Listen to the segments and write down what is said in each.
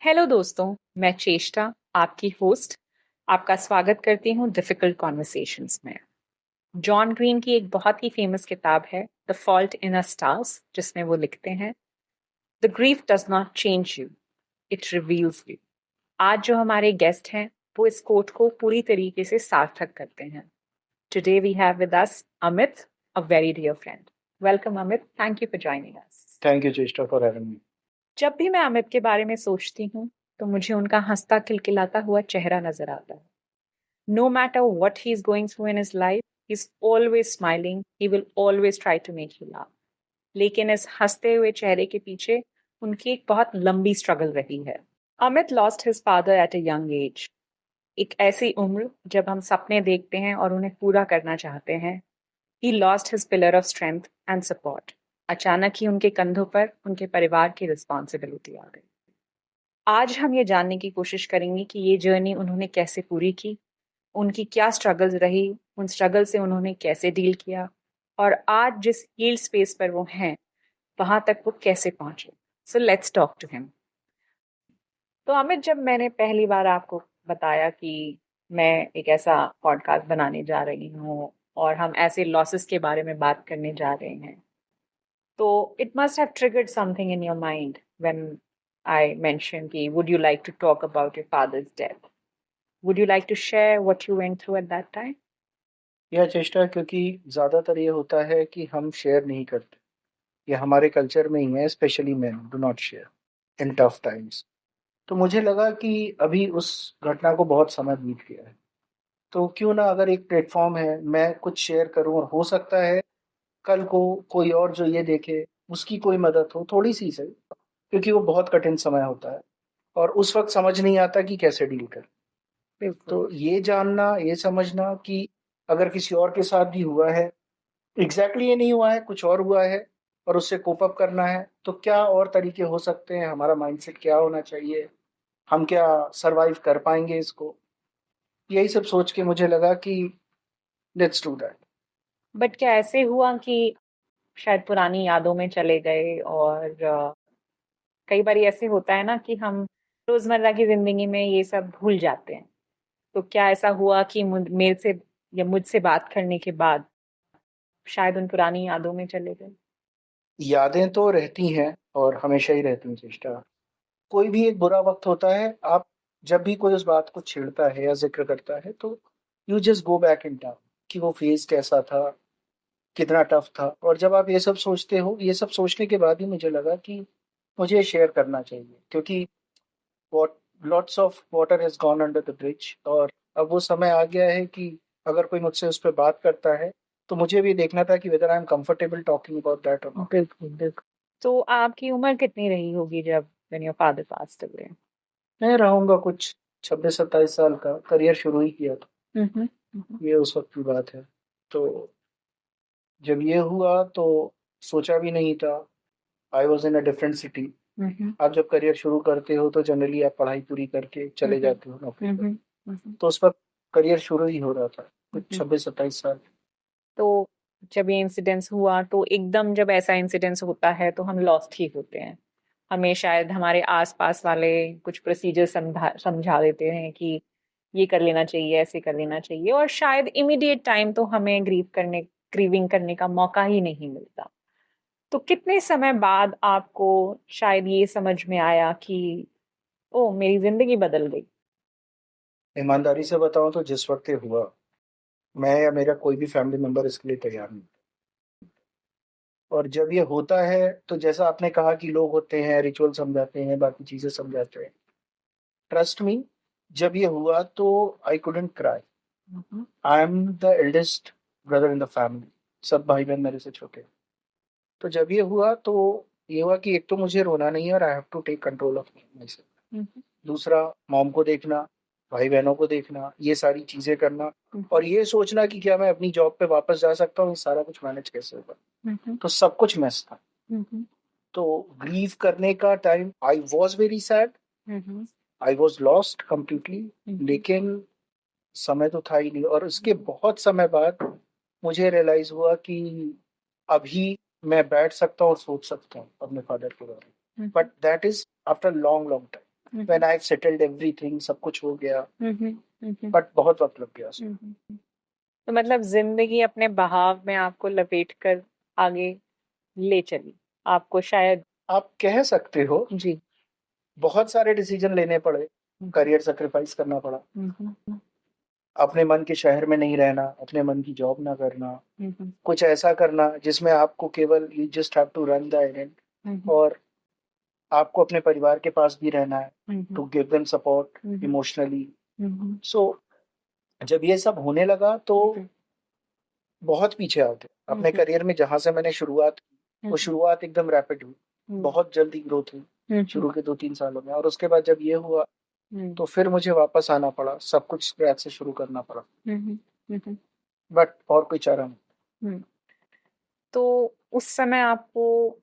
Hello दोस्तों, मैं चेष्टा, आपकी होस्ट, आपका स्वागत करती हूँ डिफिकल्ट कॉन्वर्सेशंस में। जॉन ग्रीन की एक बहुत ही फेमस किताब है the fault in a stars, जिसमें वो लिखते हैं, the grief does not change you, it reveals you. आज जो हमारे गेस्ट हैं वो इस कोट को पूरी तरीके से सार्थक करते हैं। Today we have with us Amit, a very dear friend. Welcome Amit, thank you for joining us. Thank you Cheshta for having me. जब भी मैं अमित के बारे में सोचती हूँ तो मुझे उनका हंसता खिलखिलाता हुआ चेहरा नजर आता है। No matter what he's going through in his life, he's always smiling. He will always try to make you laugh. लेकिन इस हंसते हुए चेहरे के पीछे उनकी एक बहुत लंबी स्ट्रगल रही है। Amit lost his father at a young age. एक ऐसी उम्र जब हम सपने देखते हैं और उन्हें पूरा करना चाहते हैं। He lost his pillar of strength and support. अचानक ही उनके कंधों पर उनके परिवार की रिस्पॉन्सिबिलिटी आ गई। आज हम ये जानने की कोशिश करेंगे कि ये जर्नी उन्होंने कैसे पूरी की, उनकी क्या स्ट्रगल्स रही, उन स्ट्रगल से उन्होंने कैसे डील किया, और आज जिस हील्ड स्पेस पर वो हैं वहां तक वो कैसे पहुंचे। So let's talk to him. तो अमित, जब मैंने पहली बार आपको बताया कि मैं एक ऐसा पॉडकास्ट बनाने जा रही हूँ और हम ऐसे लॉसेस के बारे में बात करने जा रहे हैं, तो it must have triggered something in your mind when I mention कि would you like to talk about your father's death. Would you like to share what you went through at that time? यह चेष्टा क्योंकि ज़्यादातर ये होता है कि हम शेयर नहीं करते। ये हमारे कल्चर में ही है, specially man do not share in tough times. तो मुझे लगा कि अभी उस घटना को बहुत समय बीत गया है, तो क्यों ना अगर एक प्लेटफॉर्म है मैं कुछ शेयर करूं, और हो सकता है कल को कोई और जो ये देखे उसकी कोई मदद हो, थोड़ी सी सही। क्योंकि वो बहुत कठिन समय होता है और उस वक्त समझ नहीं आता कि कैसे डील करें। बिल्कुल। तो ये जानना, ये समझना कि अगर किसी और के साथ भी हुआ है, ये नहीं हुआ है, कुछ और हुआ है और उससे कोप अप करना है, तो क्या और तरीके हो सकते हैं, हमारा माइंडसेट क्या होना चाहिए, हम क्या सरवाइव कर पाएंगे इसको। यही सब सोच के मुझे लगा कि लेट्स डू दैट। बट क्या ऐसे हुआ कि शायद पुरानी यादों में चले गए, और कई बार ऐसे होता है ना कि हम रोजमर्रा की जिंदगी में ये सब भूल जाते हैं। तो क्या ऐसा हुआ कि मेरे से या मुझसे बात करने के बाद शायद उन पुरानी यादों में चले गए? यादें तो रहती हैं और हमेशा ही रहती हैं चेष्टा। कोई भी एक बुरा वक्त होता है, आप जब भी कोई उस बात को छेड़ता है या जिक्र करता है, तो you just go back in time कि वो फेज कैसा था, कितना टफ था। और जब आप ये सब सोचते हो, ये सब सोचने के बाद ही मुझे लगा कि मुझे शेयर करना चाहिए, क्योंकि what lots of water has gone under the bridge. और अब वो समय आ गया है कि अगर कोई मुझसे उस पर बात करता है, तो मुझे भी देखना था कि whether I am comfortable talking about that और नॉट। बिल्कुल बिल्कुल। तो आपकी उम्र कितनी रही होगी जब when your father passed away? मैं रहूंगा कुछ 26-27 साल का, करियर शुरू ही किया था। हम्म। हम्म। ये उस वक्त की बात है। तो जब ये हुआ तो सोचा भी नहीं था। I was in a different city. Hmm. आप जब करियर शुरू करते हो तो जनरली आप पढ़ाई पूरी करके चले हम्म। जाते हो नौकरी पर। हम्म। हम्म। तो उस वक्त करियर शुरू ही हो रहा था, कुछ हम्म। 26-27 साल। तो जब ये इंसिडेंस हुआ तो एकदम जब ऐसा इंसिडेंस होता है तो हम लॉस्ट ही होते हैं। हमें शायद हमारे आसपास वाले कुछ प्रोसीजर समझा देते हैं कि ये कर लेना चाहिए, ऐसे कर लेना चाहिए, और शायद इमीडिएट टाइम तो हमें ग्रीविंग करने का मौका ही नहीं मिलता। तो कितने समय बाद आपको शायद ये समझ में आया कि ओ, मेरी जिंदगी बदल गई? ईमानदारी से बताऊं तो जिस वक्त ये हुआ, मैं या मेरा कोई भी फैमिली मेंबर इसके लिए तैयार नहीं। और जब ये होता है तो जैसा आपने कहा कि लोग होते हैं, रिचुअल समझाते हैं, बाकी चीजें समझाते हैं। ट्रस्ट मी, जब ये हुआ तो I couldn't cry. Hmm. I am the eldest brother in the family. सब भाई बहन मेरे से छोटे। तो जब ये हुआ तो ये हुआ कि एक तो मुझे रोना नहीं है और I have to take control of myself. Hmm. दूसरा, मॉम को देखना, भाई बहनों को देखना, ये सारी चीजें करना, और ये सोचना कि क्या मैं अपनी जॉब पे वापस जा सकता हूँ, ये सारा कुछ मैनेज कैसे होगा। हम्म। तो सब कुछ मिस था। हम्म। तो ग्रीव करने का time, I was very sad, hmm. I was lost completely. Hmm. लेकिन समय तो था ही नहीं। और उसके बहुत समय बाद मुझे रियलाइज हुआ कि अभी मैं बैठ सकता हूँ और सोच सकता हूँ अपने फादर के बारे में, hmm. But that is after long long time. When I settled everything, सब कुछ हो गया, हम्म। बट बहुत वक्त लग गया उसमें। तो मतलब जिंदगी अपने बहाव में आपको लपेट कर आगे ले चली, आपको शायद। आप कह सकते हो, जी। बहुत सारे डिसीजन लेने पड़े, करियर सेक्रीफाइस करना पड़ा, हम्म। अपने मन के शहर में नहीं रहना, अपने मन की जॉब ना करना, हम्म। कुछ ऐसा करना जिसमें आपको केवल you just have to run the errand, और आपको अपने परिवार के पास भी रहना है, to give them support emotionally. So जब ये सब होने लगा तो बहुत पीछे आ गए अपने करियर में। जहां से मैंने शुरुआत की, वो शुरुआत एकदम रैपिड हुई, बहुत जल्दी ग्रोथ हुई शुरू के 2-3 सालों में। और उसके बाद जब ये हुआ तो फिर मुझे वापस आना पड़ा, सब कुछ स्क्रैच से शुरू करना पड़ा, बट और कोई चारा नहीं। तो उस समय आपको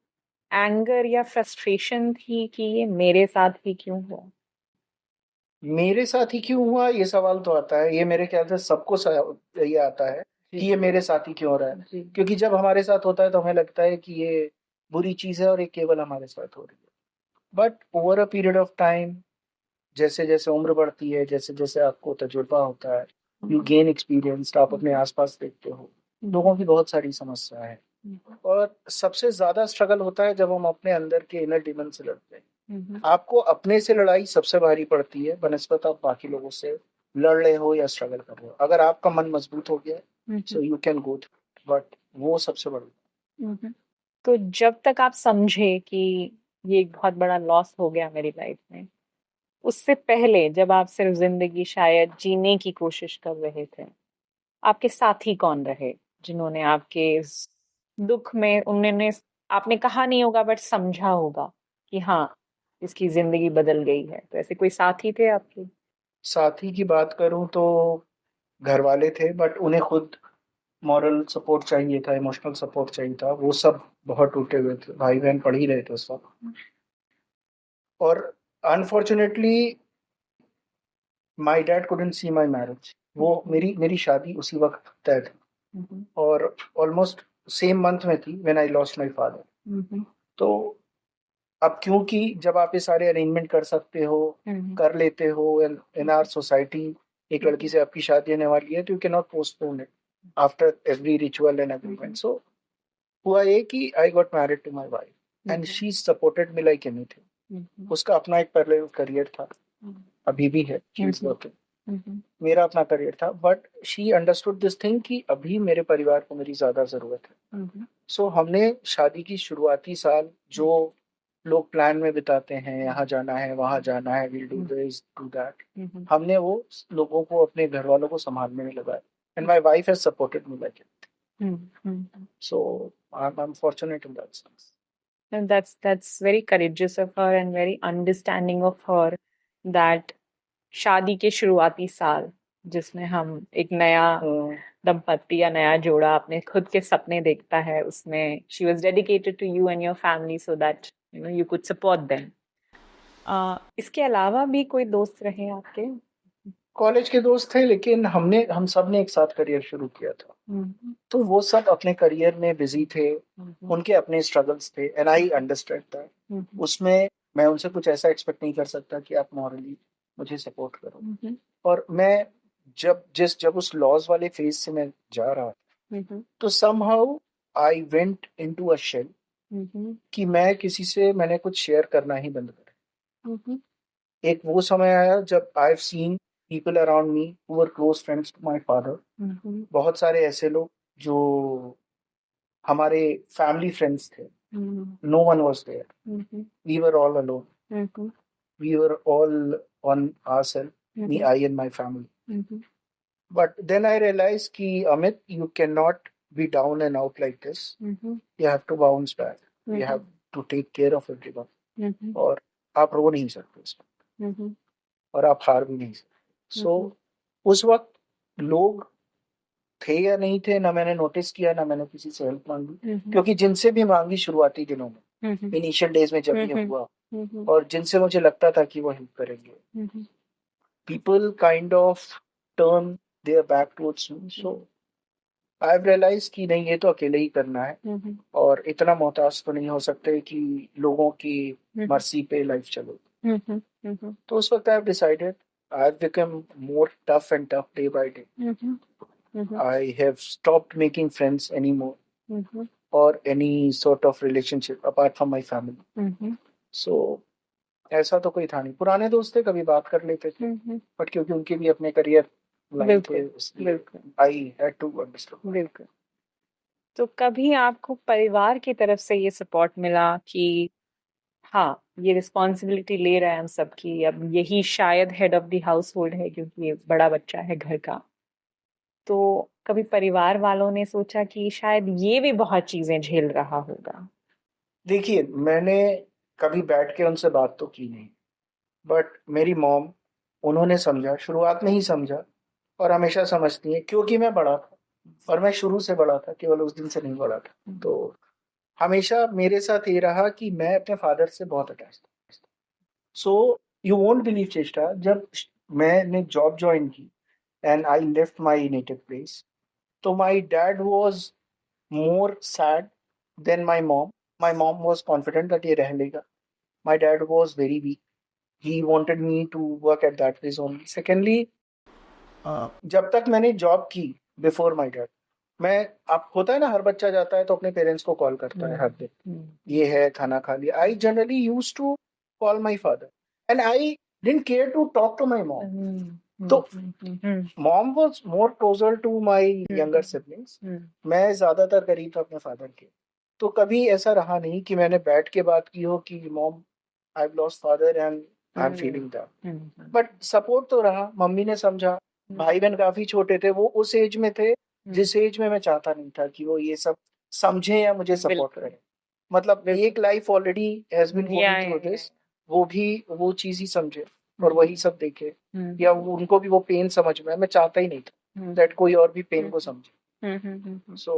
एंगर या फ्रस्ट्रेशन थी कि ये मेरे साथ ही क्यों हुआ? मेरे साथ ही क्यों हुआ, ये सवाल तो आता है, ये मेरे ख्याल से सबको ये आता है कि ये मेरे साथ ही क्यों हो रहा है। क्योंकि जब हमारे साथ होता है तो हमें लगता है कि ये बुरी चीज है और ये केवल हमारे साथ हो रही है। But over a period of time, जैसे जैसे उम्र बढ़ती है, जैसे जैसे आपको तजुर्बा होता है, यू गेन एक्सपीरियंस, आप अपने आसपास देखते हो लोगों की बहुत सारी समस्या है। और सबसे ज्यादा स्ट्रगल होता है जब हम अपने अंदर के इनर डिमन से लड़ते हैं। आपको अपने से लड़ाई सबसे भारी पड़ती है बनस्पत आप बाकी लोगों से लड़ रहे हो या स्ट्रगल कर रहे हो। अगर आपका मन मजबूत हो गया so you can go through, but वो सबसे बड़ी। तो जब तक आप समझे कि ये एक बहुत बड़ा लॉस हो गया मेरी लाइफ में, उससे पहले जब आप सिर्फ जिंदगी शायद जीने की कोशिश कर रहे थे, आपके साथी कौन रहे जिन्होंने आपके इस दुख में, उन्होंने, आपने कहा नहीं होगा बट समझा होगा कि हाँ इसकी जिंदगी बदल गई है? तो ऐसे कोई साथी थे आपके? साथी की बात करूं तो घर वाले थे, बट उन्हें खुद मॉरल सपोर्ट चाहिए था, इमोशनल सपोर्ट चाहिए था। वो सब बहुत टूटे हुए थे, भाई बहन पढ़ ही रहे थे उस वक्त। और unfortunately my dad couldn't see my marriage. वो मेरी शादी उसी वक्त तय थी और ऑलमोस्ट सेम मंथ में थी when I lost my father. तो अब क्योंकि जब आप ये सारे अरेंजमेंट कर सकते हो, कर लेते हो, इन आवर सोसाइटी एक लड़की से आपकी शादी होने वाली है तो you can not postpone it after every ritual and agreement. So हुआ ये कि I got married to my wife and she supported me like anything. उसका अपना एक पैरेलल करियर था, अभी भी है, शी इज वर्किंग। मेरा अपना करियर था, but she understood this thing कि अभी मेरे परिवार को मेरी ज्यादा जरूरत है। सो हमने शादी की शुरुआती साल जो लोग प्लान में बिताते हैं, यहाँ जाना है वहां जाना है, will do this do that, हमने वो लोगों को, अपने घर वालों को संभालने में लगाया। And my wife has supported me like it. So I'm fortunate in that sense. And that's very courageous of her and very understanding of her that शादी के शुरुआती साल जिसमें हम एक नया दंपत्ति या नया जोड़ा अपने खुद के सपने देखता है, उसमें she was dedicated to you and your family so that you could support them. इसके अलावा भी कोई दोस्त रहे आपके? कॉलेज के दोस्त थे, लेकिन हम सब ने एक साथ करियर शुरू किया था। तो वो सब अपने करियर में बिजी थे, उनके अपने स्ट्रगल्स थे, एंड आई अंडरस्टैंड दैट। उसमें मैं उनसे कुछ ऐसा एक्सपेक्ट नहीं कर सकता कि आप मॉरली मुझे सपोर्ट करो। और मैं जब उस लॉस वाले फेज से मैं जा रहा था तो somehow I went into a shell कि मैंने कुछ शेयर करना ही बंद कर। एक वो समय आया जब I have seen people around me who were close friends to my father. बहुत सारे ऐसे लोग जो हमारे family friends थे, no one was there. We were all alone. We were all on ourselves, me, I and my family. But then I realized कि Amit, you cannot be down and out like this. You have to bounce back. You have to take care of everyone. और आप रो नहीं सकते इसमें, और आप हार भी नहीं सकते। सो उस वक्त लोग थे या नहीं थे, ना मैंने नोटिस किया, ना मैंने किसी से हेल्प मांगी, क्योंकि जिनसे भी मांगी शुरुआती दिनों में, इनिशियल डेज में जब ये हुआ, और जिनसे मुझे लगता था कि वो हेल्प करेंगे, people kind of turn there back towards me. So I have realise कि नहीं, ये तो अकेले ही करना है और इतना मोहताज तो नहीं हो सकते कि लोगों की मर्जी पे लाइफ चले। Mhm. Mhm. तो उस वक्त I have decided, I have become more tough and tough day by day. Mhm. Mhm. I have stopped making friends any more Mhm. और any sort of relationship apart from my family. Mhm. सो ऐसा तो कोई था नहीं. पुराने दोस्त थे, कभी बात कर लेते थे, Mhm. बट क्योंकि उनके भी अपने करियर लाइन थे, बिल्कुल इसलिए बिल्कुल आई हैड टू अंडरस्टैंड. बिल्कुल। तो कभी आपको परिवार की तरफ से ये सपोर्ट मिला कि हाँ, ये रिस्पॉन्सिबिलिटी ले रहा है हम सबकी, अब यही शायद head of the house hold है क्योंकि ये बड़ा बच्चा है घर का, तो कभी परिवार वालों ने सोचा कि शायद ये भी बहुत चीजें झेल रहा होगा? देखिए, मैंने कभी बैठ के उनसे बात तो की नहीं, बट मेरी मॉम, उन्होंने समझा, शुरुआत में ही समझा, और हमेशा समझती है क्योंकि मैं बड़ा था और मैं शुरू से बड़ा था, केवल उस दिन से नहीं बड़ा था. तो हमेशा मेरे साथ ये रहा कि मैं अपने फादर से बहुत अटैच था. सो यू वोंट बिलीव चेष्टा, जब मैंने जॉब ज्वाइन की and I left my native place, तो my dad was more sad than my mom. My mom was confident that ये रह लेगा. My dad was very weak. He wanted me to work at that place only. Secondly, जब तक मैंने job की before my dad, मैं, अब होता है ना, हर बच्चा जाता है तो अपने पेरेंट्स को कॉल करता है हर दिन, ये है, खाना खा लिया. I generally use to call my father and I didn't care to talk to my mom. तो mom was more closer to my younger siblings. मैं ज्यादातर करीब था अपने फादर के. तो कभी ऐसा रहा नहीं कि मैंने बैठ के बात की हो कि mom, I have lost father and I am feeling that. But support तो रहा, मम्मी ने समझा. भाई बहन काफी छोटे थे, वो उस एज में थे जिस एज में मैं चाहता नहीं था कि वो ये सब समझे या मुझे सपोर्ट करे. मतलब एक life already has been going through this, वो भी वो चीज ही समझे और वही सब देखे, या उनको भी वो पेन समझ में. मैं चाहता ही नहीं था दैट कोई और भी पेन को समझे. सो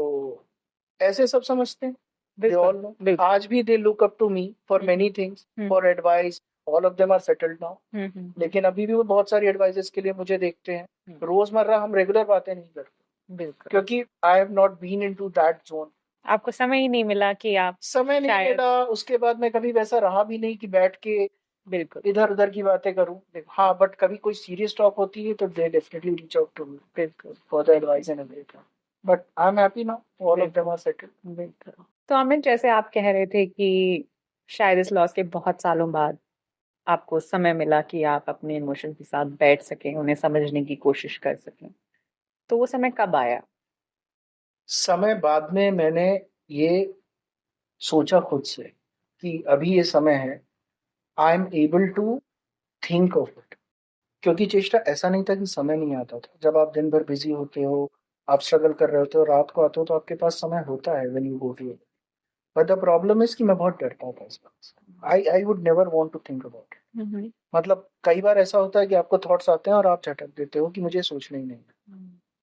ऐसे सब समझते हैं. They all know. आज भी they look up to me for many things, for advice. All of them are settled now. लेकिन अभी भी वो बहुत सारी एडवाइसेस के लिए मुझे देखते हैं. रोजमर्रा हम रेगुलर बातें नहीं करते, बिल्कुल, क्योंकि I have not been into that zone. आपको समय ही नहीं मिला कि आप समय नहीं मिला. उसके बाद मैं कभी वैसा रहा भी नहीं कि बैठ के बिल्कुल इधर उधर की बातें करूं. हाँ, बट कभी कोई सीरियस टॉक होती है तो they definitely reach out to me, बिल्कुल, for the advice and everything. But I am happy now, all of them are settled. बिल्कुल. तो अमित, जैसे आप कह रहे थे कि शायद इस लॉस के बहुत सालों बाद आपको समय मिला कि आप अपने इमोशन के साथ बैठ सकें, उन्हें समझने की कोशिश कर सकें, तो वो समय कब आया? समय बाद में मैंने ये सोचा खुद से कि अभी ये समय है, I am able to think of it. क्योंकि चेष्टा ऐसा नहीं था कि समय नहीं आता था. जब आप दिन भर बिजी होते हो, आप स्ट्रगल कर रहे होते हो, रात को आते हो तो आपके पास समय होता है when you go to. But the problem is कि मैं बहुत डरता था इस बात से. I would never want to think about it. मतलब कई बार ऐसा होता है कि आपको थॉट्स आते हैं और आप झटक देते हो कि मुझे सोचना ही नहीं.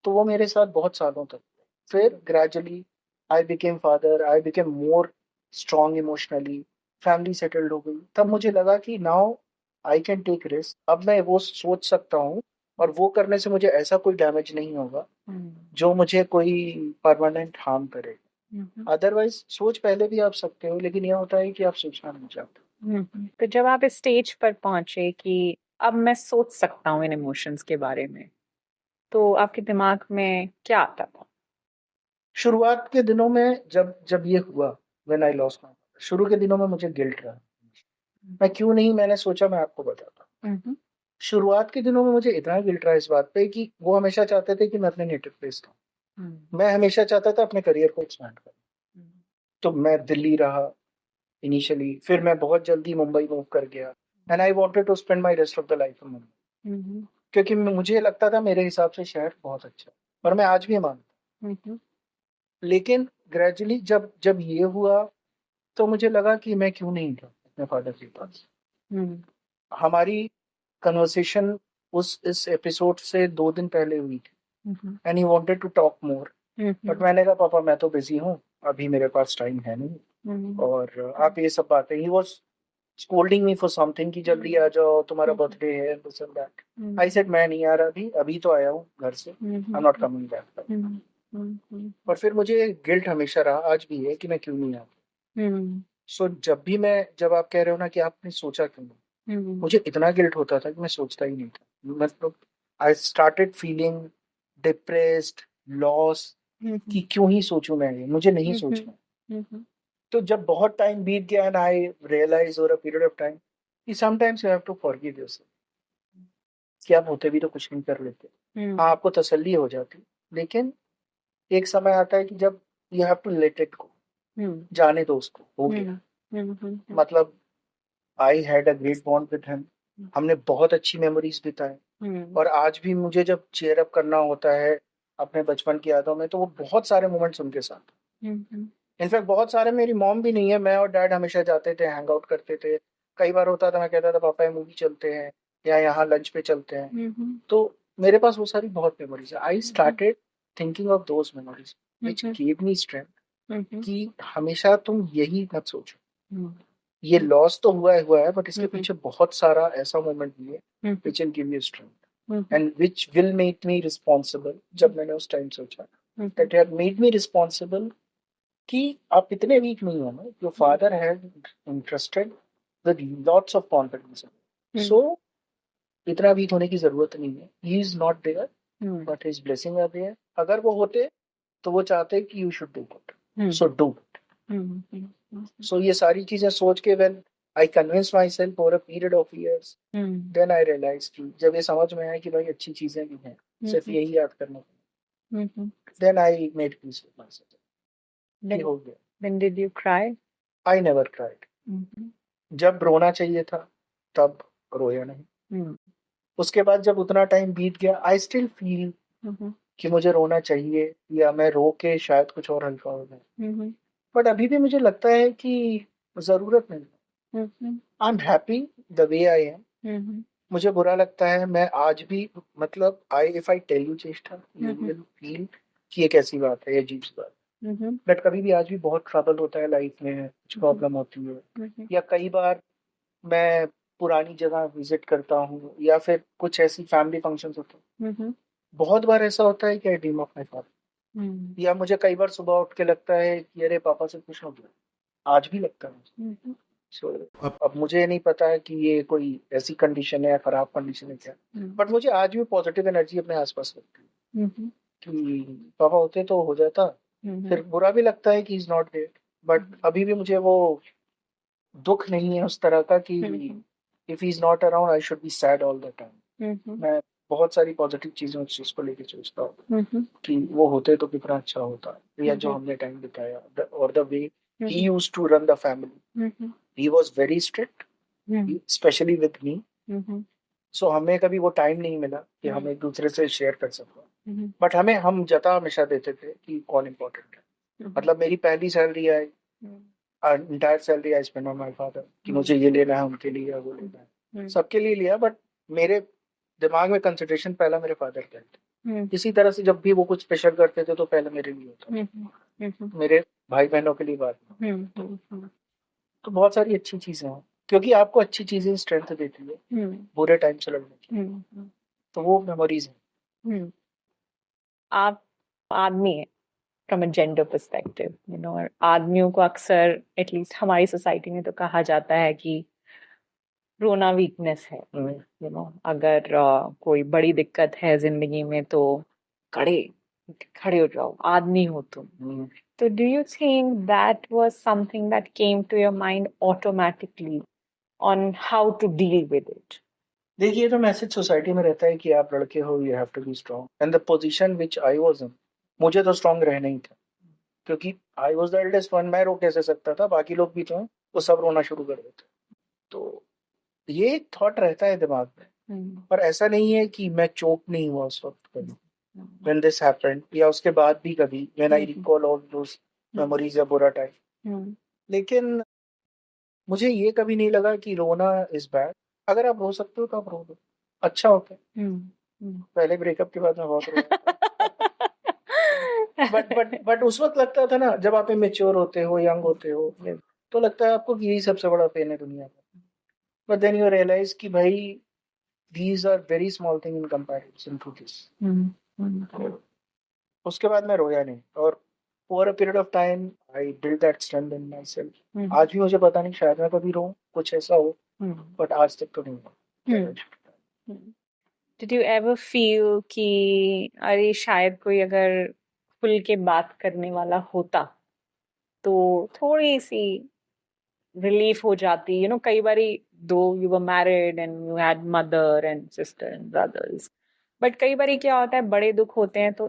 तो वो मेरे साथ बहुत सालों तक. फिर gradually I became father, I became more strong emotionally, family settled हो गई. तब मुझे लगा कि now I can take risk. अब मैं वो सोच सकता हूँ और वो करने से मुझे ऐसा कोई डैमेज नहीं होगा जो मुझे कोई परमानेंट हार्म करे. अदरवाइज सोच पहले भी आप सकते हो, लेकिन ये होता है कि आप सोचना नहीं चाहते. तो जब आप इस स्टेज पर पहुंचे कि अब मैं सोच सकता हूँ इन इमोशंस के बारे में, तो आपके दिमाग में क्या आता था? शुरुआत के दिनों में जब जब ये हुआ, व्हेन आई लॉस्ट माय, शुरू के दिनों में मुझे गिल्ट रहा. मैं क्यों नहीं, मैंने सोचा मैं आपको बताता हूँ. शुरुआत के दिनों में मुझे इतना गिल्ट रहा इस बात पे कि वो हमेशा चाहते थे कि मैं अपने नेटिव प्लेस रहूं. मैं हमेशा चाहता था अपने करियर को एक्सपैंड करूं. तो मैं दिल्ली रहा इनिशियली, फिर मैं बहुत जल्दी मुंबई मूव कर गया and I wanted to spend my rest of the life in Mumbai, क्योंकि मुझे लगता था मेरे हिसाब से शहर बहुत अच्छा है और मैं आज भी मानता. लेकिन ग्रेजुअली जब जब ये हुआ तो मुझे लगा कि मैं क्यों नहीं था अपने फादर के पास. हमारी कन्वर्सेशन उस इस एपिसोड से 2 दिन पहले हुई थी and he wanted to talk more. But मैंने कहा पापा मैं तो बिजी हूँ, अभी मेरे पास टाइम है नहीं, और आप ये सब बातें. He was scolding me for something कि जल्दी आ जाओ, तुम्हारा बर्थडे है, this and that. I said मैं नहीं आ रहा अभी तो आया हूँ घर से, I am not coming back. पर फिर मुझे गिल्ट हमेशा रहा, आज भी है, कि मैं क्यों नहीं आता. सो जब आप कह रहे हो ना कि आपने सोचा क्यों नहीं, मुझे इतना गिल्ट होता था कि मैं सोचता ही नहीं था, मतलब I started feeling depressed, loss, कि क्यों ही सोचूं मैं ये, मुझे नहीं सोचना। तो जब बहुत टाइम बीत गया and I realize over a period of time कि sometimes you have to forgive yourself, कि आप होते भी तो कुछ नहीं कर लेते। हाँ, आपको तसल्ली हो जाती, लेकिन एक समय आता है कि जब you have to let it go, जाने दो उसको, हो गया। मतलब I had a great bond with him, हमने बहुत अच्छी मेमोरीज बिताए, और आज भी मुझे जब चेयर अप करना होता है अपने बचपन की यादों में, तो वो बहुत सारे मोमेंट्स उनके साथ। इनफैक्ट बहुत सारे, मेरी मॉम भी नहीं है, मैं और डैड हमेशा जाते थे, हैंग आउट करते थे। कई बार होता था, मैं कहता था पापा ये मूवी चलते हैं या यहाँ लंच पे चलते हैं। तो मेरे पास वो सारी बहुत मेमोरीज है। I started thinking of those memories which give me strength, कि हमेशा तुम यही मत सोचो, ये लॉस तो हुआ है, बट इसके पीछे बहुत सारा ऐसा मोमेंट भी है which will give you strength and which will make me responsible. जब मैंने उस टाइम सोचा that had made me responsible, कि आप इतने वीक नहीं हो ना, your father had interested with lots of confidence, so इतना वीक होने की जरूरत नहीं है। He is not there but his blessing are there. अगर वो होते तो वो चाहते कि you should do good, so do it. So ये सारी चीजें सोच के when I convince myself over a period of years, then I realise कि जब ये समझ में आया कि भाई अच्छी चीजें भी हैं, सिर्फ यही याद करना, then I made peace with myself, ये हो गया। When did you cry? I never cried. जब रोना चाहिए था तब रोया नहीं। उसके बाद जब उतना टाइम बीत गया, आई स्टिल फील कि मुझे रोना चाहिए, या मैं रो के शायद कुछ और हल्का हो जाए, बट अभी भी मुझे लगता है कि जरूरत नहीं। I am happy the way I am. मुझे बुरा लगता है, मैं आज भी, मतलब I if I tell you Cheshta, you will feel कि ये कैसी बात है, ये अजीब सी बात। बट कभी भी आज भी बहुत ट्रबल होता है लाइफ में, कुछ प्रॉब्लम होती है, या कई बार मैं पुरानी जगह विजिट करता हूँ, या फिर कुछ ऐसी फैमिली फंक्शंस होते हैं, बहुत बार ऐसा होता है कि आई ड्रीम ऑफ माय फादर, या मुझे कई बार सुबह उठ के लगता है कि अरे पापा से पूछना गया, आज भी लगता है मुझे। So, अब मुझे नहीं पता है कि ये कोई ऐसी कंडीशन है या खराब कंडीशन है क्या, बट मुझे आज भी पॉजिटिव एनर्जी अपने आसपास लगती है कि पापा होते तो हो जाता। फिर बुरा भी लगता है कि इज नॉट देयर, बट अभी भी मुझे वो दुख नहीं है उस तरह का कि if he is not around I should be sad all the time. मैं बहुत सारी पॉजिटिव चीजें उस चीज को लेके सोचता हूँ कि वो होते तो कितना अच्छा होता, या जो हमने टाइम बिताया, और the way he used to run the family. He was very strict, especially with me. So हमें कभी वो टाइम नहीं मिला कि हम एक दूसरे से शेयर कर सकें, बट हम जता हमेशा देते थे कि कौन इम्पोर्टेंट है। मतलब मेरी पहली salary I, entire salary I spend on my father, कि मुझे ये लेना है उनके लिए, या वो लेना है, सबके लिए लिया, बट मेरे दिमाग में कंसंट्रेशन पहला मेरे फादर का था। इसी तरह से जब भी वो कुछ स्पेशल करते थे तो पहले मेरे लिए होता, मेरे भाई बहनों के लिए बात। तो बहुत सारी अच्छी चीजें हैं, क्योंकि आपको अच्छी चीजें स्ट्रेंथ देती है बुरे टाइम से लड़ने की, तो वो मेमोरीज हैं। आप आदमी हैं फ्रॉम अ जेंडर पर्सपेक्टिव, और आदमियों को अक्सर, एटलीस्ट हमारी सोसाइटी में तो कहा जाता है कि रोना वीकनेस है। अगर कोई बड़ी दिक्कत है जिंदगी में तो खड़े हो जाओ, आदमी हो तुम। तो do you think that was something that came to your mind automatically on how to deal with it? देखिए, तो मैसेज सोसाइटी में रहता है कि आप लड़के हो, you have to be strong, and the position which I was in, मुझे तो स्ट्रांग रहना ही था, क्योंकि I was the eldest one. मैं रो कैसे सकता था, बाकी लोग भी तो हैं, वो सब रोना शुरू कर देते। तो ये थॉट रहता है दिमाग में, पर ऐसा नहीं है कि मैं चोक नहीं हुआ उस वक्त कभी when this happened, या उसके बाद भी कभी when I recall all those memories या बुरा टाइम। लेकिन मुझे ये कभी नहीं लगा कि रोना इज बैड। अगर आप रो सकते हो तो आप रो दो, अच्छा होता है। पहले ब्रेकअप के बाद मैं बहुत रोया बट उस वक्त लगता था ना, जब आप मेच्योर होते हो, यंग होते हो, तो लगता है आपको कि यही सबसे बड़ा पेन है दुनिया का। बट देन यू रियलाइज कि भाई these are very small thing in comparison to this. उसके बाद मैं रोया नहीं, और over a period of time I built that strength in myself. आज भी मुझे पता नहीं, शायद मैं कभी रोऊं, कुछ ऐसा हो बट आज तक तो नहीं हुआ। Did you ever feel कि अरे शायद कोई अगर खुल के बात करने वाला होता तो थोड़ी सी रिलीफ हो जाती, कई बारी दो you were married and you had mother and sister and brothers, but कई बारी क्या होता है बड़े दुख होते हैं तो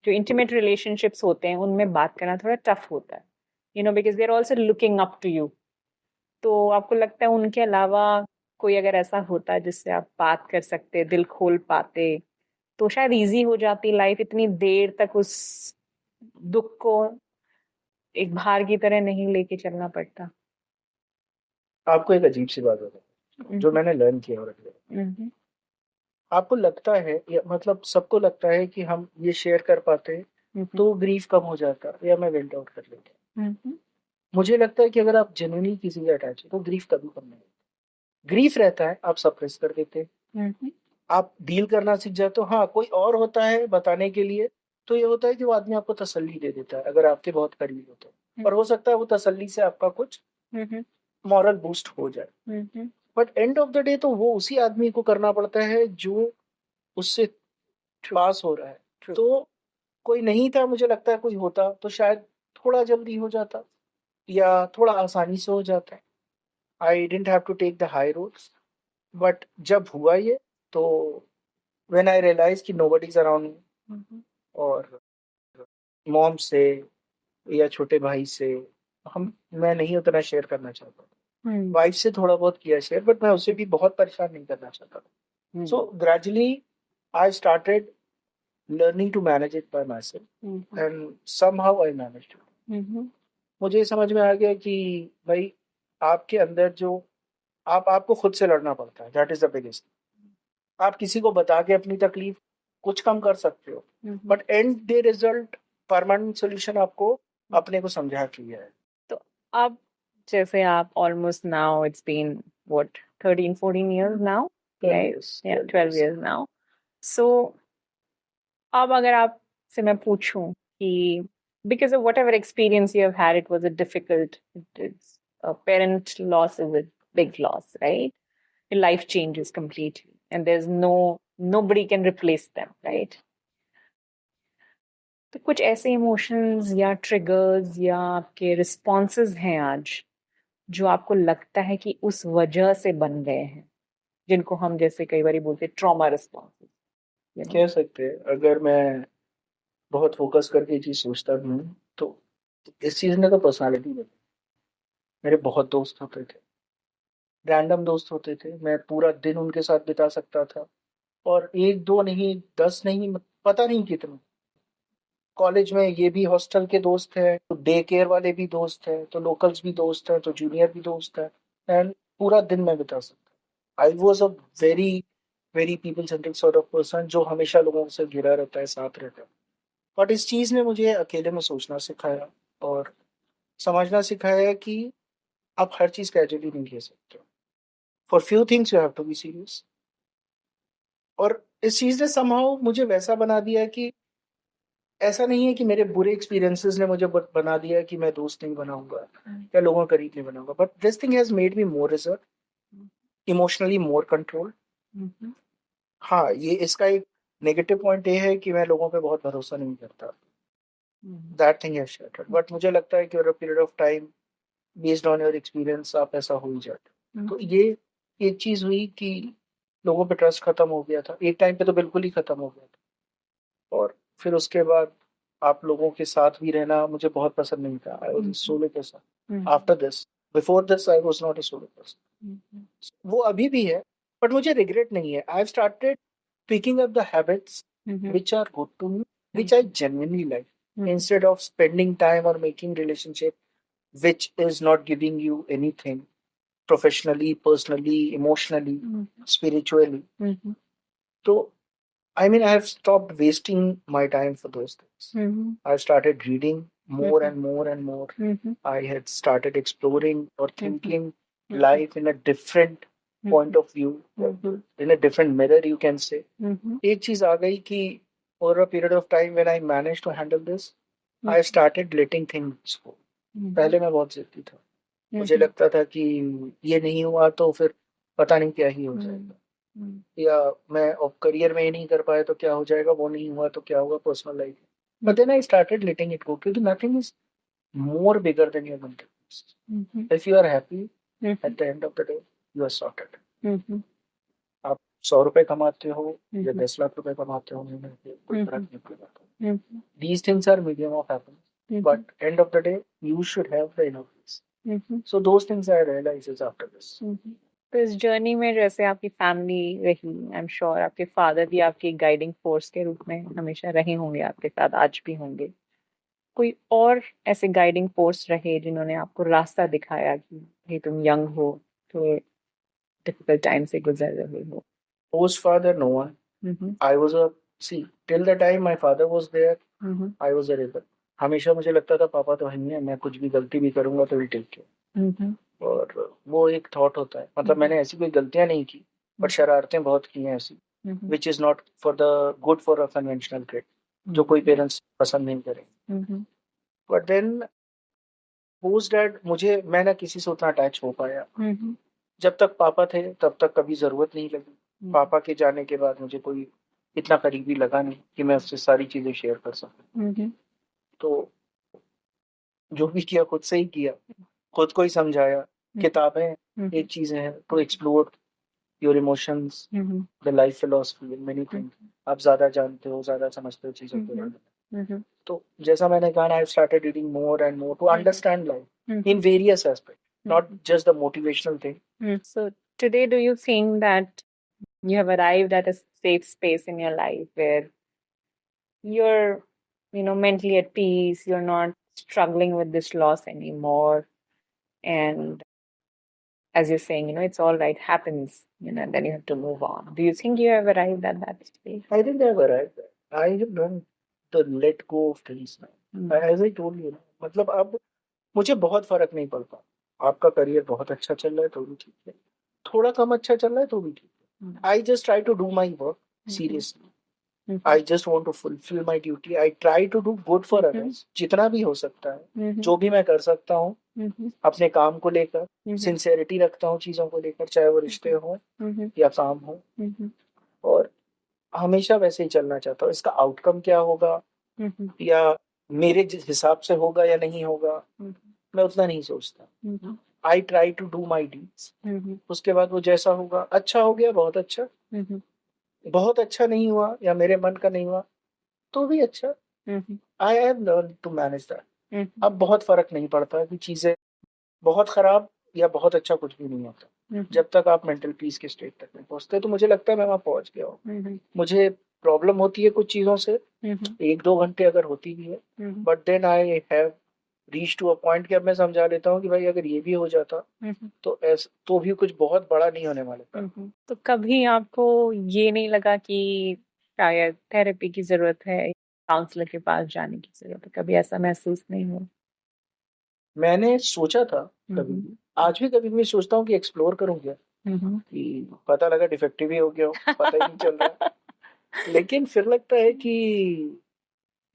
जो इंटीमेट रिलेशनशिप्स होते हैं उनमें बात करना थोड़ा टफ होता है, because they are also looking up to you. तो आपको लगता है उनके अलावा कोई अगर ऐसा होता है जिससे आप बात कर सकते, दिल खोल पाते, तो शायद इजी हो जाती लाइफ, इतनी देर तक उस दुख को एक भार की तरह नहीं लेके चलना पड़ता। आपको एक अजीब सी बात बताऊं जो मैंने लर्न किया और किया। आपको लगता है या मतलब सबको लगता है कि हम ये शेयर कर पाते तो ग्रीफ कम हो जाता या मैं वेंट आउट कर लेता। मुझे लगता है कि अगर आप जेन्युइनली किसी से अटैच है तो ग्रीफ कभी कम नहीं होता। ग्रीफ रहता है, आप सप्रेस कर देते, आप डील करना सीख जाते हो। हाँ, कोई और होता है बताने के लिए, तो ये होता है कि वो आदमी आपको तसल्ली दे देता है अगर आपके बहुत करीब होते हैं, और हो सकता है वो तसल्ली से आपका कुछ मॉरल बूस्ट हो जाए। But end of the day तो वो उसी आदमी को करना पड़ता है जो उससे पास हो रहा है। तो कोई नहीं था, मुझे लगता है कोई होता तो शायद थोड़ा जल्दी हो जाता या थोड़ा आसानी से हो जाता। I didn't have to take the high roads, but जब हुआ ये तो when I realise that nobody is around me, और मॉम से या छोटे भाई से मैं नहीं उतना शेयर करना चाहता। वाइफ से थोड़ा बहुत किया शेयर, बट मैं उसे भी बहुत परेशान नहीं करना चाहता। So gradually I started learning to manage it by myself and somehow I managed it. मुझे ये समझ में आ गया कि भाई आपके अंदर जो आपको खुद से लड़ना पड़ता है, दैट इज द बिगेस्ट। आप किसी को बता के अपनी तकलीफ कुछ कम कर सकते हो, but and day result permanent solution आपको अपने को समझा किया है। तो अब जैसे आप almost now it's been what 13-14 years now, right? Yeah, 12 years now. So अब अगर आपसे मैं पूछूं कि because of whatever experience you have had, it was a difficult, it's a parent loss is a big loss, right? Your life changes completely and there's nobody can replace them, right? तो कुछ ऐसे emotions या triggers या आपके responses हैं आज जो आपको लगता है कि उस वजह से बन गए हैं, जिनको हम जैसे कई बार बोलते हैं ट्रॉमा रिस्पॉन्सेज कह सकते हैं। अगर मैं बहुत फोकस करके चीज सोचता हूँ तो इस चीज ने तो पर्सनालिटी बदली। मेरे बहुत दोस्त होते थे, रैंडम दोस्त होते थे, मैं पूरा दिन उनके साथ बिता सकता था, और एक दो नहीं 10 नहीं, पता नहीं कितने। कॉलेज में ये भी हॉस्टल के दोस्त हैं, तो डे केयर वाले भी दोस्त हैं, तो लोकल्स भी दोस्त हैं, तो जूनियर भी दोस्त हैं, एंड पूरा दिन मैं बिता सकता। I was a very very people centric sort of person जो हमेशा लोगों से घिरा रहता है, साथ रहता है। बट इस चीज ने मुझे अकेले में सोचना सिखाया और समझना सिखाया कि आप हर चीज कैजुअली नहीं ले सकते। For few things you have to be serious. और इस चीज ने समहाउ मुझे वैसा बना दिया कि ऐसा नहीं है कि मेरे बुरे एक्सपीरियंसेस ने मुझे बना दिया कि मैं दोस्त नहीं बनाऊंगा या लोगों का करीब नहीं बनाऊंगा, but this thing has made me more reserve, emotionally more control. हाँ, ये इसका एक नेगेटिव पॉइंट ये है कि मैं लोगों पे बहुत भरोसा नहीं करता। That thing has shattered, but मुझे लगता है कि over a period of time based on your experience आप ऐसा हो ही जाते। तो ये एक चीज हुई कि लोगों पे ट्रस्ट खत्म हो गया था, एक टाइम पे तो बिल्कुल ही खत्म हो गया था। और फिर उसके बाद आप लोगों के साथ भी रहना मुझे बहुत पसंद नहीं था। I was a solo person after this. Before this I was not a solo person. वो अभी भी है, बट मुझे रिग्रेट नहीं है। I have started picking up the habits which are good to me, which I genuinely like, instead of spending time or making relationship which is not giving you anything professionally, personally, emotionally, spiritually. So I mean, I have stopped wasting my time for those things. I've started reading more and more and more. I had started exploring or thinking life in a different point of view, in a different mirror, you can say. एक चीज आ गई कि over a period of time when I managed to handle this, I started letting things go. पहले मैं बहुत जिद्दी था, मुझे लगता था कि ये नहीं हुआ तो फिर पता नहीं क्या ही हो जाएगा, या मैं करियर में ये नहीं कर पाया तो क्या हो जाएगा, वो नहीं हुआ तो क्या होगा पर्सनल लाइफ में। But then I started letting it go, क्योंकि nothing is more bigger than your mental peace. If you are happy at the end of the day, you are sorted. आप 100 रुपए कमाते हो या 10 लाख रुपए कमाते हो, महीने में कोई फर्क नहीं पड़ता। These things are medium of happiness, but end of the day, you should have the inner peace. So those things I realized after this. तो इस जर्नी में जैसे आपकी फैमिली रही, आई एम श्योर आपके फादर भी आपकी गाइडिंग फोर्स के रूप में हमेशा रहे होंगे आपके साथ, आज भी होंगे। कोई और ऐसे गाइडिंग फोर्स रहे जिन्होंने आपको रास्ता दिखाया कि भाई तुम यंग हो तो डिफिकल्ट टाइम से गुजर रहे हो? Post father, no one. I was till the time my father was there, I was a rebel. हमेशा मुझे लगता था पापा तो नहीं है, मैं कुछ भी गलती भी करूंगा तो विल टेक केयर। और वो एक थॉट होता है, मतलब मैंने ऐसी कोई गलतियां नहीं की, बट शरारतें बहुत की हैं ऐसी, which is not for the good for a conventional kid, जो कोई पेरेंट्स पसंद नहीं करेंगे। बट देन पोस्ट डैड मैं ना किसी से उतना अटैच हो पाया। जब तक पापा थे तब तक कभी जरूरत नहीं लगी। पापा के जाने के बाद मुझे कोई इतना करीबी लगा नहीं कि मैं उससे सारी चीजें शेयर कर सकूं। तो जो भी किया खुद से ही किया, खुद को ही समझाया। किताबें एक चीज है to explore your emotions, the life philosophy, many things. आप ज्यादा जानते हो, ज्यादा समझते हो चीजों के बारे में। तो जैसा मैंने कहा, I started reading more and more to understand life in various aspect, not just the motivational thing. So today, do you think that you have arrived at a safe space in your life where you're, mentally at peace, you're not struggling with this loss anymore, and as you're saying, it's all right, happens, and then you have to move on. Do you think you have arrived at that stage? I think I've arrived there. I have learned to let go of things now. As I told you, मतलब अब मुझे बहुत फर्क नहीं पड़ता। आपका career बहुत अच्छा चल रहा है तो भी ठीक है, थोड़ा कम अच्छा चल रहा है तो भी ठीक है। I just try to do my work seriously. I just want to fulfil my duty. I try to do good for others, जितना भी हो सकता है, जो भी मैं कर सकता हूँ अपने काम को लेकर। सिंसियरिटी रखता हूँ चीजों को लेकर, चाहे वो रिश्ते हो या काम हो, और हमेशा वैसे ही चलना चाहता हूँ। इसका आउटकम क्या होगा या मेरे जिस हिसाब से होगा या नहीं होगा, मैं उतना नहीं सोचता। I try to do my deeds, उसके बाद वो जैसा होगा, अच्छा हो गया बहुत अच्छा, बहुत अच्छा नहीं हुआ या मेरे मन का नहीं हुआ तो भी अच्छा। I have learn to manage that. अब बहुत फर्क नहीं पड़ता कि चीजें बहुत खराब या बहुत अच्छा कुछ भी नहीं होता, जब तक आप मेंटल पीस के स्टेट तक नहीं पहुंचते। तो मुझे लगता है मैं वहां पहुंच गया हूँ। मुझे प्रॉब्लम होती है कुछ चीजों से, 1-2 घंटे अगर होती भी है, but then I have reach to a point कि अब मैं समझा लेता हूँ कि भाई अगर ये भी हो जाता तो ऐसा तो भी कुछ बहुत बड़ा नहीं होने वाला था। तो कभी आपको ये नहीं लगा कि शायद थेरेपी की जरूरत है, काउंसलर के पास जाने की जरूरत है? कभी ऐसा महसूस नहीं हुआ? मैंने सोचा था कभी भी, आज भी कभी भी सोचता हूँ कि एक्सप्लोर करूँ क्या, कि पता लगा डिफेक्टिव ही हो गया हो, पता ही नहीं चल रहा। लेकिन फिर लगता है कि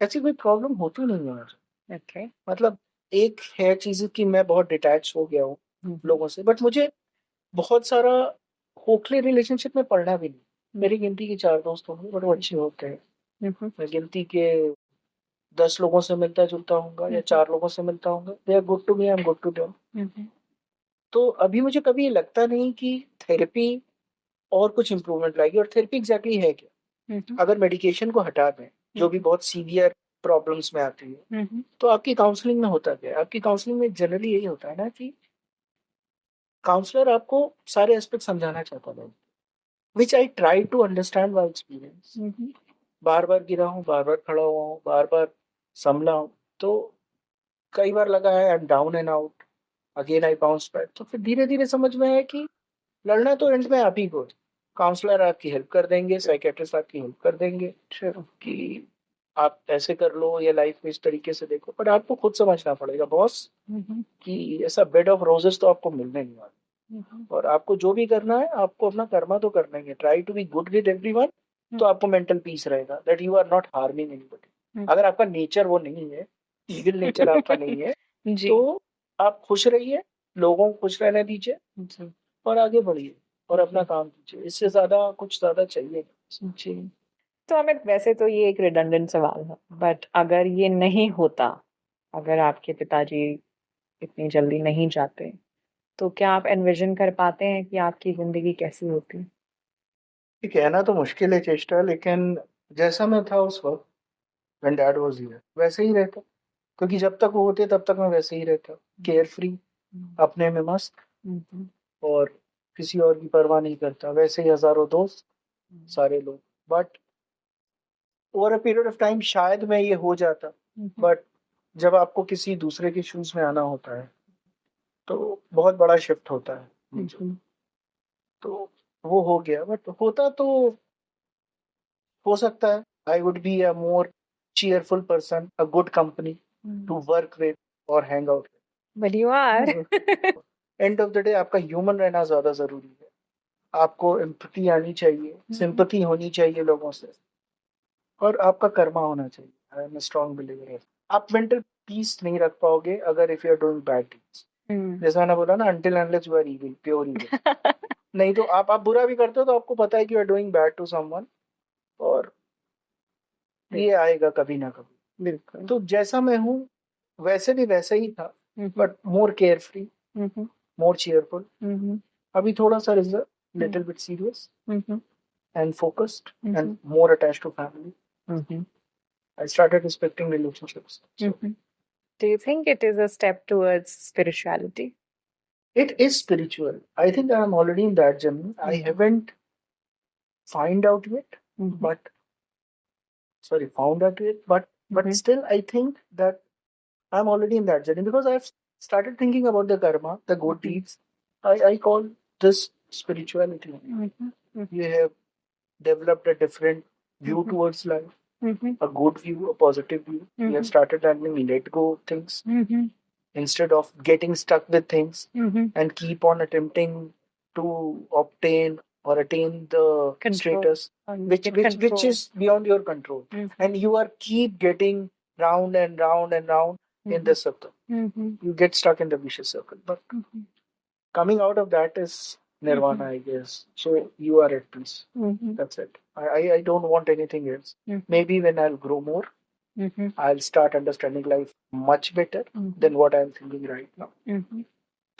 ऐसी कोई प्रॉब्लम होती नहीं है। Okay. मतलब एक है चीज कि मैं बहुत डिटैच हो गया हूँ लोगों से, बट मुझे बहुत सारा खोखले रिलेशनशिप में पढ़ना भी नहीं। मेरी गिनती के 4 दोस्त होंगे, बट वो अच्छे होते हैं। मैं गिनती के 10 लोगों से मिलता जुलता हूँ या 4 लोगों से मिलता हूँ, they are good to me, I am good to them. तो अभी मुझे कभी ये लगता नहीं कि थेरेपी और कुछ इम्प्रूवमेंट लाएगी। और थेरेपी एग्जैक्टली है क्या? अगर मेडिकेशन को हटा दें, जो भी बहुत सीवियर प्रॉब्लम्स में आती है, तो आपकी काउंसलिंग में होता क्या है? आपकी काउंसलिंग में जनरली यही होता है ना कि काउंसलर आपको सारे एस्पेक्ट समझाना चाहता है, which I try to understand by experience. बार बार गिरा हूँ, बार बार खड़ा हुआ हूँ, बार बार संभला हूँ, तो कई बार लगा है I am down and out, again I bounce back. तो फिर धीरे धीरे समझ में आया कि लड़ना तो एंड में आप ही को, काउंसलर आपकी हेल्प कर देंगे, साइकेट्रिस्ट आपकी हेल्प कर देंगे कि आप ऐसे कर लो या लाइफ में इस तरीके से देखो, पर आपको खुद समझना पड़ेगा बॉस कि ऐसा बेड ऑफ रोजेस तो आपको मिलने नहीं वाला। और आपको जो भी करना है, आपको अपना कर्मा तो करना ही है। Try to be good with everyone, तो आपको मेंटल पीस रहेगा, that you are not harming anybody. अगर आपका नेचर वो नहीं है, इविल नेचर आपका नहीं है, तो आप खुश रहिए, लोगों को खुश रहने दीजिए जी और आगे बढ़िए और अपना काम कीजिए, इससे ज्यादा कुछ ज्यादा चाहिए नहीं। जी। तो अमित, वैसे तो ये एक रिडंडेंट सवाल है, बट अगर ये नहीं होता, अगर आपके पिताजी इतनी जल्दी नहीं जाते, तो क्या आप एनविजन कर पाते हैं कि आपकी जिंदगी कैसी होती? ये कहना तो मुश्किल है चेष्टा, लेकिन जैसा मैं था उस वक्त when dad was here वैसे ही रहता, क्योंकि जब तक वो होते तब तक मैं वैसे ही रहता, केयर फ्री, अपने में मस्त, हम्म, और किसी और की परवाह नहीं करता, वैसे ही हजारों दोस्त, सारे लोग। But over a period of time शायद मैं ये हो जाता, बट जब आपको किसी दूसरे के शूज में आना होता है तो बहुत बड़ा शिफ्ट होता है मुझे। तो वो हो गया, बट होता तो हो सकता है I would be a more cheerful person, a good company to work with और hang out But you are. with. End of the day आपका ह्यूमन रहना ज्यादा जरूरी है, आपको एम्पैथी आनी चाहिए, सिंपैथी होनी चाहिए लोगों से, और आपका कर्मा होना चाहिए। I am strong believer. आप मेंटल पीस नहीं रख पाओगे अगर if you are doing bad things, जैसा मैंने बोला ना, until unless you are evil, pure evil. नहीं तो आप बुरा भी करते हो तो आपको पता है कि you are doing bad to someone, और ये आएगा कभी ना कभी। बिल्कुल। तो जैसा मैं हूँ वैसे भी वैसा ही था, but more care free, more cheerful. अभी थोड़ा सा little bit serious and focused and more attached to family. I started respecting relationships. So Do you think it is a step towards spirituality? it is spiritual. I think I am already in that journey. I haven't found out yet, but still I think that I'm already in that journey because I've started thinking about the karma, the good deeds. I call this spirituality. You have developed a different view towards life, a good view, a positive view. You have started learning let go of things instead of getting stuck with things and keep on attempting to obtain or attain the Control. status which is beyond your control, and you are keep getting round and round and round in this circle. You get stuck in the vicious circle, but coming out of that is nirvana, I guess. So you are at peace. That's it. I don't want anything else. Maybe when I'll grow more, I'll start understanding life much better than what I'm thinking right now.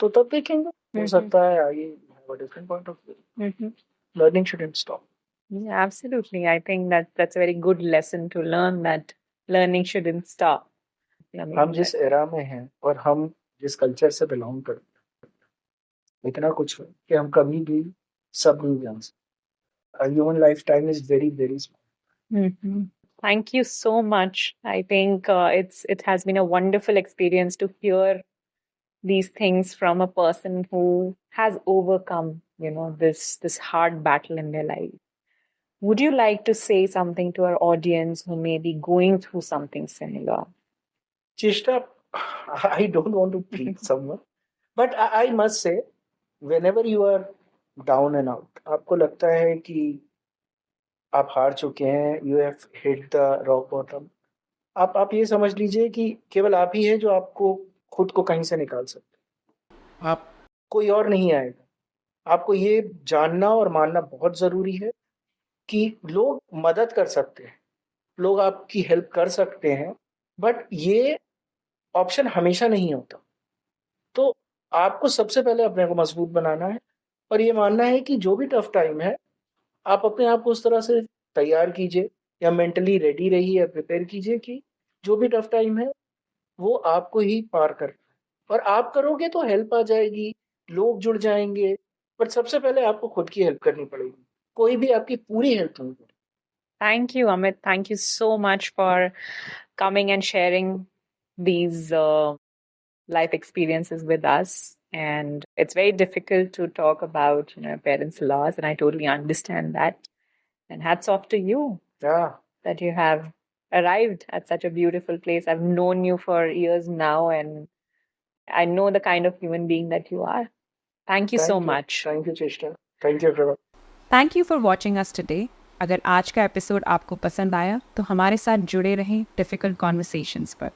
तो तब देखेंगे, हो सकता है आगे have a different point of view. Learning shouldn't stop. Yeah, absolutely. I think that that's a very good lesson to learn, that learning shouldn't stop. हम जिस era में हैं और हम जिस कल्चर से बिलोंग करते हैं, इतना कुछ है कि हम कभी भी सब नहीं जान सकते। A human lifetime is very, very small. Thank you so much. I think it has been a wonderful experience to hear these things from a person who has overcome, this hard battle in their life. Would you like to say something to our audience who may be going through something similar? Chishta, I don't want to please someone, but I must say, whenever you are down and out, आपको लगता है कि आप हार चुके हैं, you have hit the rock bottom, आप ये समझ लीजिए कि केवल आप ही है जो आपको खुद को कहीं से निकाल सकते। आप, कोई और नहीं आएगा। आपको ये जानना और मानना बहुत जरूरी है कि लोग मदद कर सकते हैं, लोग आपकी हेल्प कर सकते हैं, बट ये ऑप्शन हमेशा नहीं होता। तो आपको सबसे पहले अपने को मजबूत बनाना है और ये मानना है कि जो भी टफ टाइम है, आप अपने आप को उस तरह से तैयार कीजिए या मेंटली रेडी रहिए या प्रिपेयर कीजिए कि जो भी टफ टाइम है वो आपको ही पार करना है। और आप करोगे तो हेल्प आ जाएगी, लोग जुड़ जाएंगे, बट सबसे पहले आपको खुद की हेल्प करनी पड़ेगी। कोई भी आपकी पूरी हेल्प नहीं करेगा। Thank you, Amit. Thank you so much for coming and sharing these life experiences with us. And it's very difficult to talk about, parents' loss, and I totally understand that. And hats off to you Yeah, that you have arrived at such a beautiful place. I've known you for years now, and I know the kind of human being that you are. Thank you so much. Thank you, Cheshta. Thank you, everyone. Thank you for watching us today. अगर आज का episode आपको पसंद आया तो हमारे साथ जुड़े रहें डिफ़िकल्ट कॉन्वर्सेशंस पर।